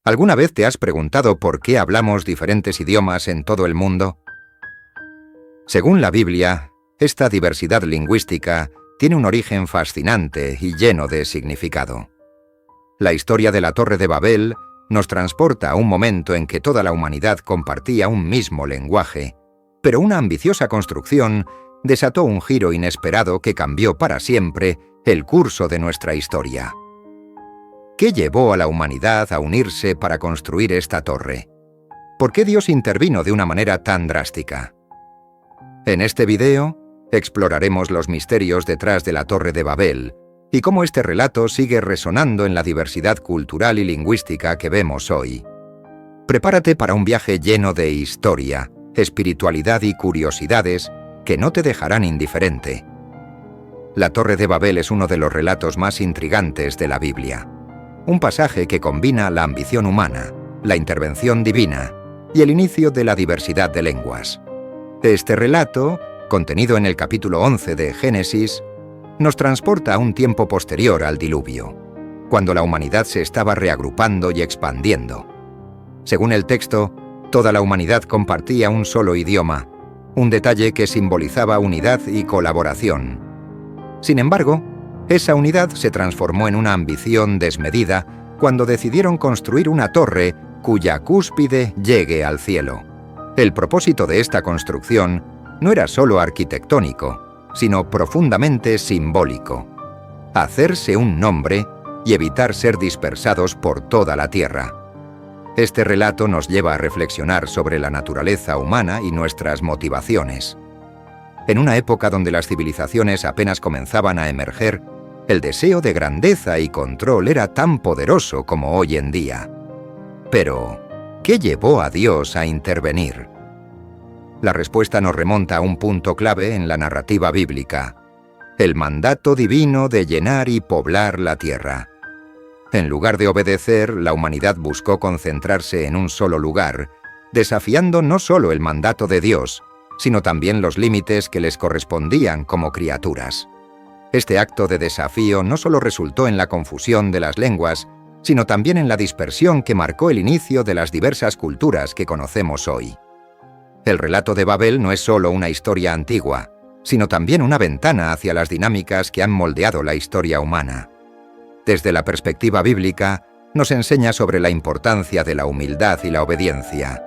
¿Alguna vez te has preguntado por qué hablamos diferentes idiomas en todo el mundo? Según la Biblia, esta diversidad lingüística tiene un origen fascinante y lleno de significado. La historia de la Torre de Babel nos transporta a un momento en que toda la humanidad compartía un mismo lenguaje, pero una ambiciosa construcción desató un giro inesperado que cambió para siempre el curso de nuestra historia. ¿Qué llevó a la humanidad a unirse para construir esta torre? ¿Por qué Dios intervino de una manera tan drástica? En este video, exploraremos los misterios detrás de la Torre de Babel y cómo este relato sigue resonando en la diversidad cultural y lingüística que vemos hoy. Prepárate para un viaje lleno de historia, espiritualidad y curiosidades que no te dejarán indiferente. La Torre de Babel es uno de los relatos más intrigantes de la Biblia. Un pasaje que combina la ambición humana, la intervención divina y el inicio de la diversidad de lenguas. Este relato, contenido en el capítulo 11 de Génesis, nos transporta a un tiempo posterior al diluvio, cuando la humanidad se estaba reagrupando y expandiendo. Según el texto, toda la humanidad compartía un solo idioma, un detalle que simbolizaba unidad y colaboración. Sin embargo, esa unidad se transformó en una ambición desmedida cuando decidieron construir una torre cuya cúspide llegue al cielo. El propósito de esta construcción no era solo arquitectónico, sino profundamente simbólico: hacerse un nombre y evitar ser dispersados por toda la tierra. Este relato nos lleva a reflexionar sobre la naturaleza humana y nuestras motivaciones. En una época donde las civilizaciones apenas comenzaban a emerger, el deseo de grandeza y control era tan poderoso como hoy en día. Pero, ¿qué llevó a Dios a intervenir? La respuesta nos remonta a un punto clave en la narrativa bíblica: el mandato divino de llenar y poblar la tierra. En lugar de obedecer, la humanidad buscó concentrarse en un solo lugar, desafiando no solo el mandato de Dios, sino también los límites que les correspondían como criaturas. Este acto de desafío no solo resultó en la confusión de las lenguas, sino también en la dispersión que marcó el inicio de las diversas culturas que conocemos hoy. El relato de Babel no es solo una historia antigua, sino también una ventana hacia las dinámicas que han moldeado la historia humana. Desde la perspectiva bíblica, nos enseña sobre la importancia de la humildad y la obediencia,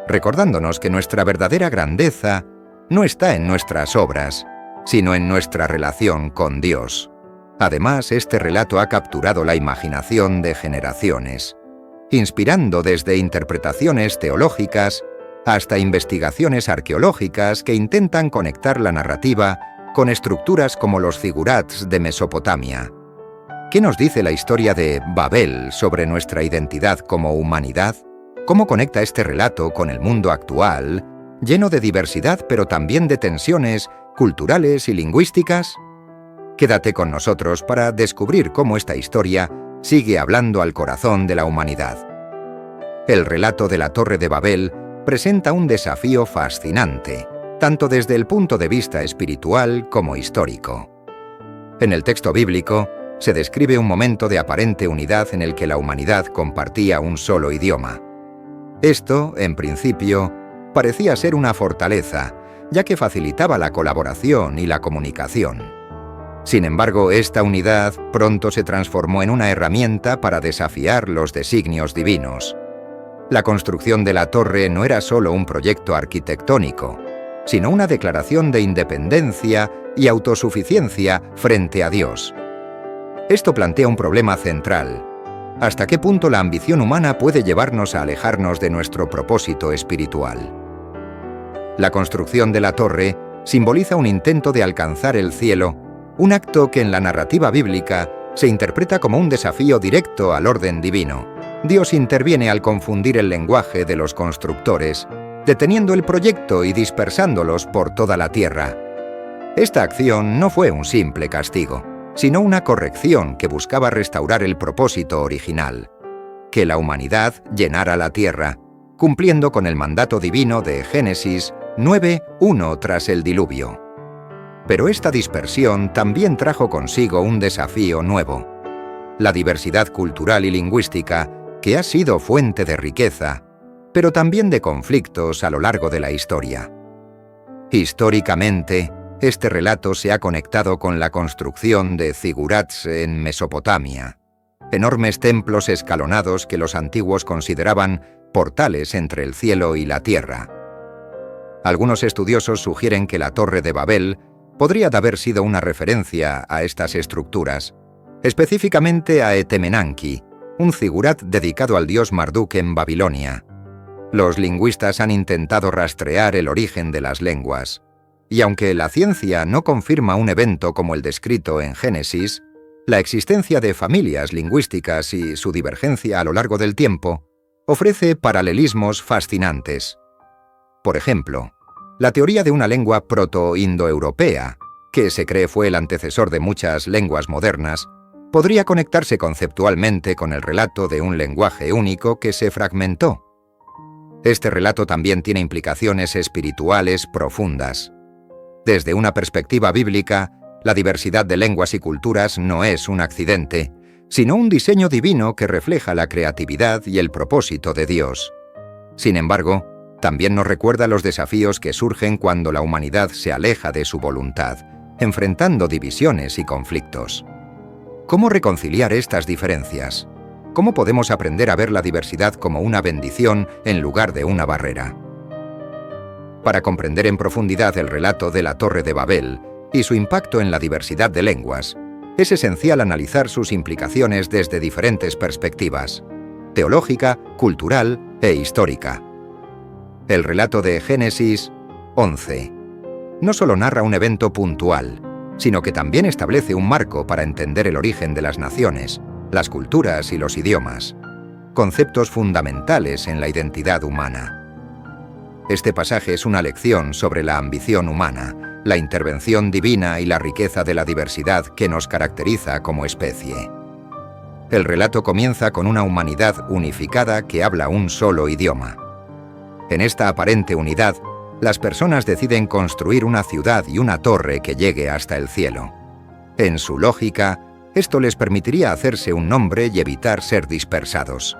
recordándonos que nuestra verdadera grandeza no está en nuestras obras, sino en nuestra relación con Dios. Además, este relato ha capturado la imaginación de generaciones, inspirando desde interpretaciones teológicas hasta investigaciones arqueológicas que intentan conectar la narrativa con estructuras como los zigurats de Mesopotamia. ¿Qué nos dice la historia de Babel sobre nuestra identidad como humanidad? ¿Cómo conecta este relato con el mundo actual, lleno de diversidad pero también de tensiones culturales y lingüísticas? Quédate con nosotros para descubrir cómo esta historia sigue hablando al corazón de la humanidad. El relato de la Torre de Babel presenta un desafío fascinante, tanto desde el punto de vista espiritual como histórico. En el texto bíblico, se describe un momento de aparente unidad en el que la humanidad compartía un solo idioma. Esto, en principio, parecía ser una fortaleza, ya que facilitaba la colaboración y la comunicación. Sin embargo, esta unidad pronto se transformó en una herramienta para desafiar los designios divinos. La construcción de la torre no era solo un proyecto arquitectónico, sino una declaración de independencia y autosuficiencia frente a Dios. Esto plantea un problema central: ¿hasta qué punto la ambición humana puede llevarnos a alejarnos de nuestro propósito espiritual? La construcción de la torre simboliza un intento de alcanzar el cielo, un acto que en la narrativa bíblica se interpreta como un desafío directo al orden divino. Dios interviene al confundir el lenguaje de los constructores, deteniendo el proyecto y dispersándolos por toda la tierra. Esta acción no fue un simple castigo, sino una corrección que buscaba restaurar el propósito original: que la humanidad llenara la tierra, cumpliendo con el mandato divino de Génesis 9:1 tras el diluvio. Pero esta dispersión también trajo consigo un desafío nuevo. La diversidad cultural y lingüística que ha sido fuente de riqueza, pero también de conflictos a lo largo de la historia. Históricamente, este relato se ha conectado con la construcción de zigurats en Mesopotamia, enormes templos escalonados que los antiguos consideraban portales entre el cielo y la tierra. Algunos estudiosos sugieren que la Torre de Babel podría haber sido una referencia a estas estructuras, específicamente a Etemenanki, un zigurat dedicado al dios Marduk en Babilonia. Los lingüistas han intentado rastrear el origen de las lenguas, y aunque la ciencia no confirma un evento como el descrito en Génesis, la existencia de familias lingüísticas y su divergencia a lo largo del tiempo ofrece paralelismos fascinantes. Por ejemplo, la teoría de una lengua proto-indoeuropea, que se cree fue el antecesor de muchas lenguas modernas, podría conectarse conceptualmente con el relato de un lenguaje único que se fragmentó. Este relato también tiene implicaciones espirituales profundas. Desde una perspectiva bíblica, la diversidad de lenguas y culturas no es un accidente, sino un diseño divino que refleja la creatividad y el propósito de Dios. Sin embargo, también nos recuerda los desafíos que surgen cuando la humanidad se aleja de su voluntad, enfrentando divisiones y conflictos. ¿Cómo reconciliar estas diferencias? ¿Cómo podemos aprender a ver la diversidad como una bendición en lugar de una barrera? Para comprender en profundidad el relato de la Torre de Babel y su impacto en la diversidad de lenguas, es esencial analizar sus implicaciones desde diferentes perspectivas: teológica, cultural e histórica. El relato de Génesis 11 no solo narra un evento puntual, sino que también establece un marco para entender el origen de las naciones, las culturas y los idiomas, conceptos fundamentales en la identidad humana. Este pasaje es una lección sobre la ambición humana, la intervención divina y la riqueza de la diversidad que nos caracteriza como especie. El relato comienza con una humanidad unificada que habla un solo idioma. En esta aparente unidad, las personas deciden construir una ciudad y una torre que llegue hasta el cielo. En su lógica, esto les permitiría hacerse un nombre y evitar ser dispersados.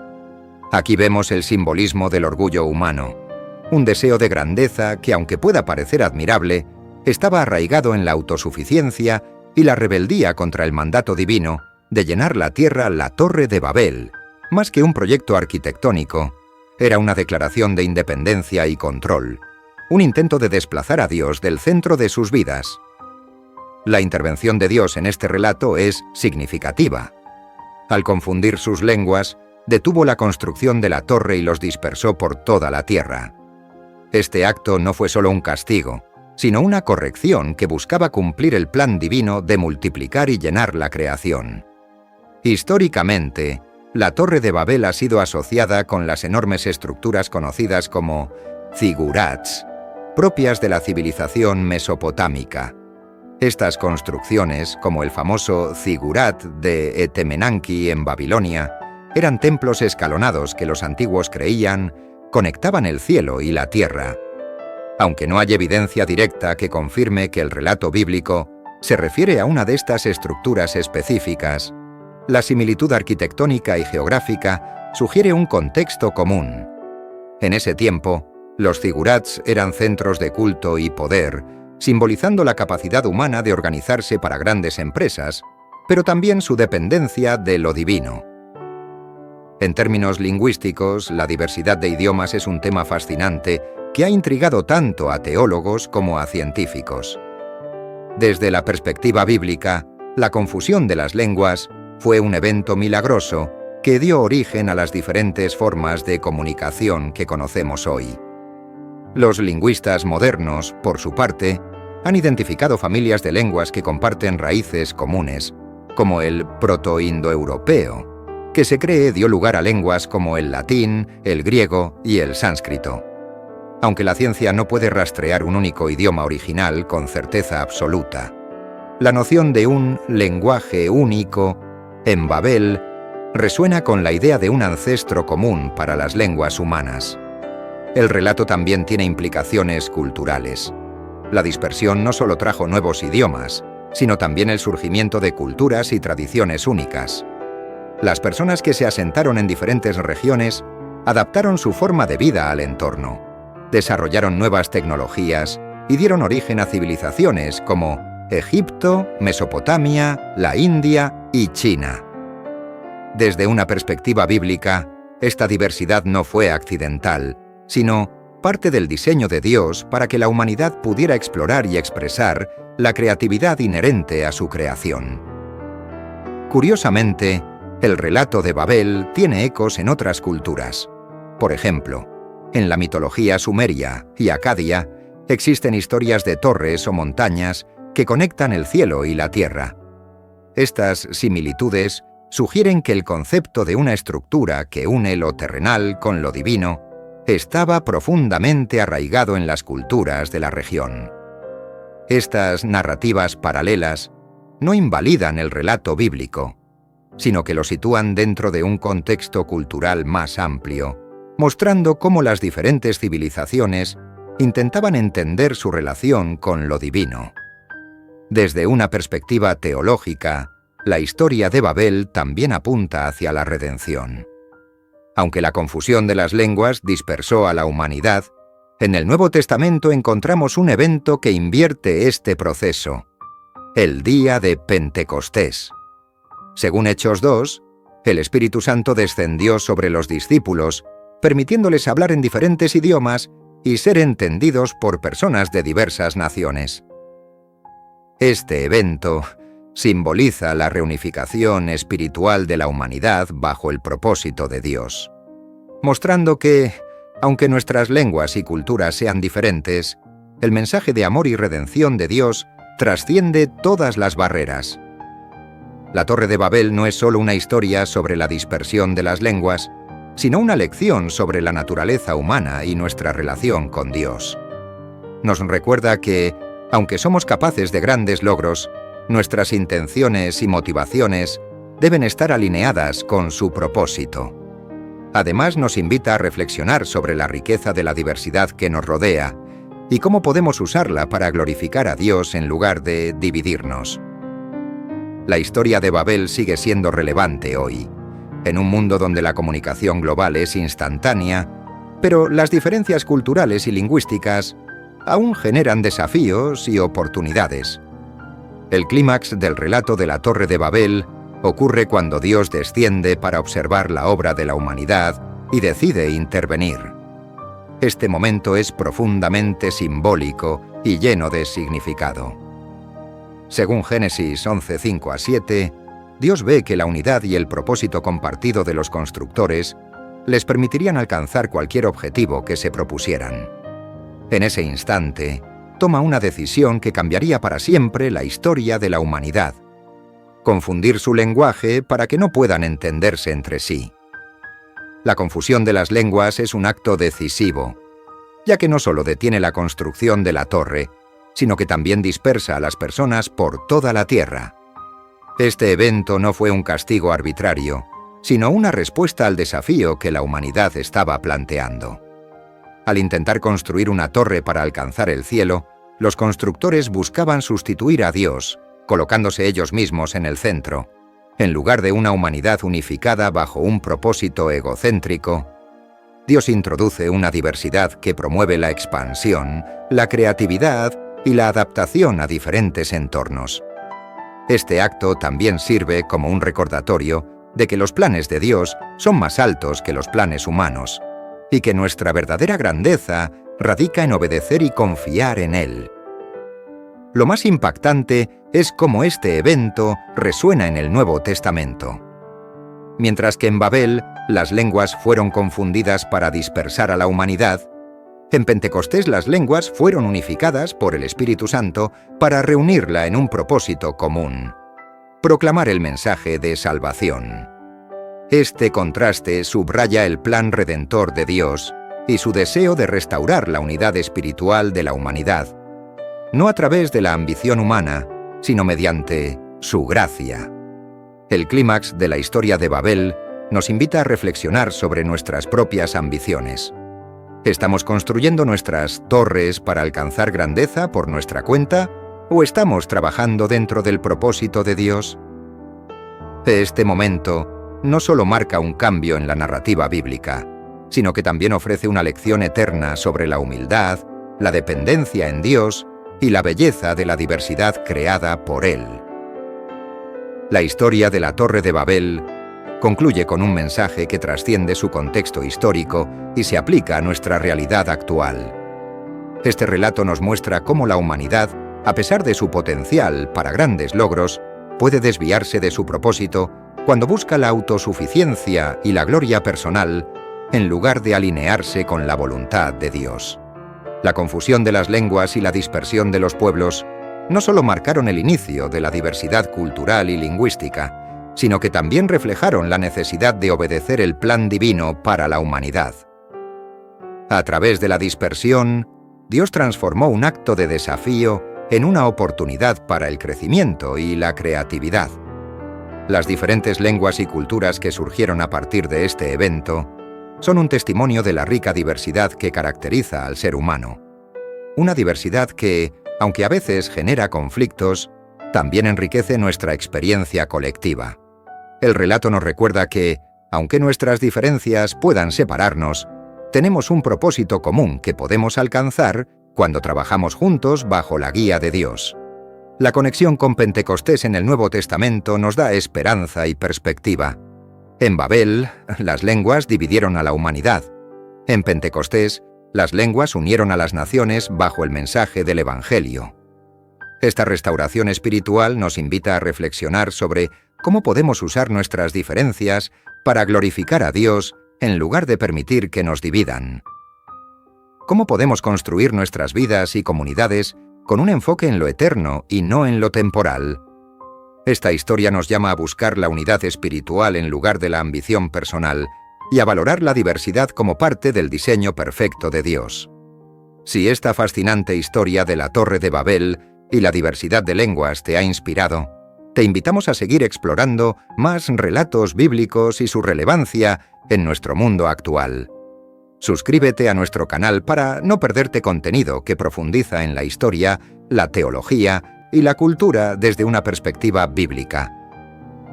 Aquí vemos el simbolismo del orgullo humano, un deseo de grandeza que, aunque pueda parecer admirable, estaba arraigado en la autosuficiencia y la rebeldía contra el mandato divino de llenar la tierra la Torre de Babel. Más que un proyecto arquitectónico, era una declaración de independencia y control, un intento de desplazar a Dios del centro de sus vidas. La intervención de Dios en este relato es significativa. Al confundir sus lenguas, detuvo la construcción de la torre y los dispersó por toda la tierra. Este acto no fue solo un castigo, sino una corrección que buscaba cumplir el plan divino de multiplicar y llenar la creación. Históricamente, la Torre de Babel ha sido asociada con las enormes estructuras conocidas como zigurats, propias de la civilización mesopotámica. Estas construcciones, como el famoso zigurat de Etemenanki en Babilonia, eran templos escalonados que los antiguos creían conectaban el cielo y la tierra. Aunque no hay evidencia directa que confirme que el relato bíblico se refiere a una de estas estructuras específicas, la similitud arquitectónica y geográfica sugiere un contexto común. En ese tiempo, los zigurats eran centros de culto y poder, simbolizando la capacidad humana de organizarse para grandes empresas, pero también su dependencia de lo divino. En términos lingüísticos, la diversidad de idiomas es un tema fascinante que ha intrigado tanto a teólogos como a científicos. Desde la perspectiva bíblica, la confusión de las lenguas fue un evento milagroso que dio origen a las diferentes formas de comunicación que conocemos hoy. Los lingüistas modernos, por su parte, han identificado familias de lenguas que comparten raíces comunes, como el proto-indoeuropeo, que se cree dio lugar a lenguas como el latín, el griego y el sánscrito. Aunque la ciencia no puede rastrear un único idioma original con certeza absoluta, la noción de un lenguaje único en Babel resuena con la idea de un ancestro común para las lenguas humanas. El relato también tiene implicaciones culturales. La dispersión no solo trajo nuevos idiomas, sino también el surgimiento de culturas y tradiciones únicas. Las personas que se asentaron en diferentes regiones adaptaron su forma de vida al entorno, desarrollaron nuevas tecnologías y dieron origen a civilizaciones como Egipto, Mesopotamia, la India y China. Desde una perspectiva bíblica, esta diversidad no fue accidental, sino parte del diseño de Dios para que la humanidad pudiera explorar y expresar la creatividad inherente a su creación. Curiosamente, el relato de Babel tiene ecos en otras culturas. Por ejemplo, en la mitología sumeria y acadia existen historias de torres o montañas que conectan el cielo y la tierra. Estas similitudes sugieren que el concepto de una estructura que une lo terrenal con lo divino estaba profundamente arraigado en las culturas de la región. Estas narrativas paralelas no invalidan el relato bíblico, sino que lo sitúan dentro de un contexto cultural más amplio, mostrando cómo las diferentes civilizaciones intentaban entender su relación con lo divino. Desde una perspectiva teológica, la historia de Babel también apunta hacia la redención. Aunque la confusión de las lenguas dispersó a la humanidad, en el Nuevo Testamento encontramos un evento que invierte este proceso: el día de Pentecostés. Según Hechos 2, el Espíritu Santo descendió sobre los discípulos, permitiéndoles hablar en diferentes idiomas y ser entendidos por personas de diversas naciones. Este evento simboliza la reunificación espiritual de la humanidad bajo el propósito de Dios, mostrando que, aunque nuestras lenguas y culturas sean diferentes, el mensaje de amor y redención de Dios trasciende todas las barreras. La Torre de Babel no es solo una historia sobre la dispersión de las lenguas, sino una lección sobre la naturaleza humana y nuestra relación con Dios. Nos recuerda que, aunque somos capaces de grandes logros, nuestras intenciones y motivaciones deben estar alineadas con su propósito. Además, nos invita a reflexionar sobre la riqueza de la diversidad que nos rodea y cómo podemos usarla para glorificar a Dios en lugar de dividirnos. La historia de Babel sigue siendo relevante hoy, en un mundo donde la comunicación global es instantánea, pero las diferencias culturales y lingüísticas aún generan desafíos y oportunidades. El clímax del relato de la Torre de Babel ocurre cuando Dios desciende para observar la obra de la humanidad y decide intervenir. Este momento es profundamente simbólico y lleno de significado. Según Génesis 11:5-7, Dios ve que la unidad y el propósito compartido de los constructores les permitirían alcanzar cualquier objetivo que se propusieran. En ese instante, toma una decisión que cambiaría para siempre la historia de la humanidad: confundir su lenguaje para que no puedan entenderse entre sí. La confusión de las lenguas es un acto decisivo, ya que no solo detiene la construcción de la torre, sino que también dispersa a las personas por toda la tierra. Este evento no fue un castigo arbitrario, sino una respuesta al desafío que la humanidad estaba planteando. Al intentar construir una torre para alcanzar el cielo, los constructores buscaban sustituir a Dios, colocándose ellos mismos en el centro. En lugar de una humanidad unificada bajo un propósito egocéntrico, Dios introduce una diversidad que promueve la expansión, la creatividad y la adaptación a diferentes entornos. Este acto también sirve como un recordatorio de que los planes de Dios son más altos que los planes humanos, y que nuestra verdadera grandeza radica en obedecer y confiar en Él. Lo más impactante es cómo este evento resuena en el Nuevo Testamento. Mientras que en Babel las lenguas fueron confundidas para dispersar a la humanidad, en Pentecostés las lenguas fueron unificadas por el Espíritu Santo para reunirla en un propósito común: proclamar el mensaje de salvación. Este contraste subraya el plan redentor de Dios y su deseo de restaurar la unidad espiritual de la humanidad, no a través de la ambición humana, sino mediante su gracia. El clímax de la historia de Babel nos invita a reflexionar sobre nuestras propias ambiciones. ¿Estamos construyendo nuestras torres para alcanzar grandeza por nuestra cuenta o estamos trabajando dentro del propósito de Dios? Este momento no solo marca un cambio en la narrativa bíblica, sino que también ofrece una lección eterna sobre la humildad, la dependencia en Dios y la belleza de la diversidad creada por Él. La historia de la Torre de Babel concluye con un mensaje que trasciende su contexto histórico y se aplica a nuestra realidad actual. Este relato nos muestra cómo la humanidad, a pesar de su potencial para grandes logros, puede desviarse de su propósito cuando busca la autosuficiencia y la gloria personal en lugar de alinearse con la voluntad de Dios. La confusión de las lenguas y la dispersión de los pueblos no solo marcaron el inicio de la diversidad cultural y lingüística, sino que también reflejaron la necesidad de obedecer el plan divino para la humanidad. A través de la dispersión, Dios transformó un acto de desafío en una oportunidad para el crecimiento y la creatividad. Las diferentes lenguas y culturas que surgieron a partir de este evento son un testimonio de la rica diversidad que caracteriza al ser humano. Una diversidad que, aunque a veces genera conflictos, también enriquece nuestra experiencia colectiva. El relato nos recuerda que, aunque nuestras diferencias puedan separarnos, tenemos un propósito común que podemos alcanzar cuando trabajamos juntos bajo la guía de Dios. La conexión con Pentecostés en el Nuevo Testamento nos da esperanza y perspectiva. En Babel, las lenguas dividieron a la humanidad. En Pentecostés, las lenguas unieron a las naciones bajo el mensaje del Evangelio. Esta restauración espiritual nos invita a reflexionar sobre cómo podemos usar nuestras diferencias para glorificar a Dios en lugar de permitir que nos dividan. ¿Cómo podemos construir nuestras vidas y comunidades con un enfoque en lo eterno y no en lo temporal? Esta historia nos llama a buscar la unidad espiritual en lugar de la ambición personal y a valorar la diversidad como parte del diseño perfecto de Dios. Si esta fascinante historia de la Torre de Babel y la diversidad de lenguas te ha inspirado, te invitamos a seguir explorando más relatos bíblicos y su relevancia en nuestro mundo actual. Suscríbete a nuestro canal para no perderte contenido que profundiza en la historia, la teología y la cultura desde una perspectiva bíblica.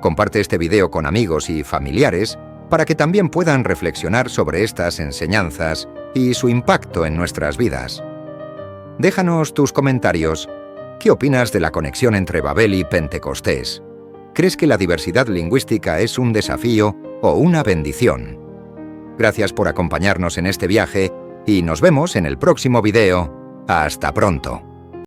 Comparte este video con amigos y familiares para que también puedan reflexionar sobre estas enseñanzas y su impacto en nuestras vidas. Déjanos tus comentarios. ¿Qué opinas de la conexión entre Babel y Pentecostés? ¿Crees que la diversidad lingüística es un desafío o una bendición? Gracias por acompañarnos en este viaje y nos vemos en el próximo video. ¡Hasta pronto!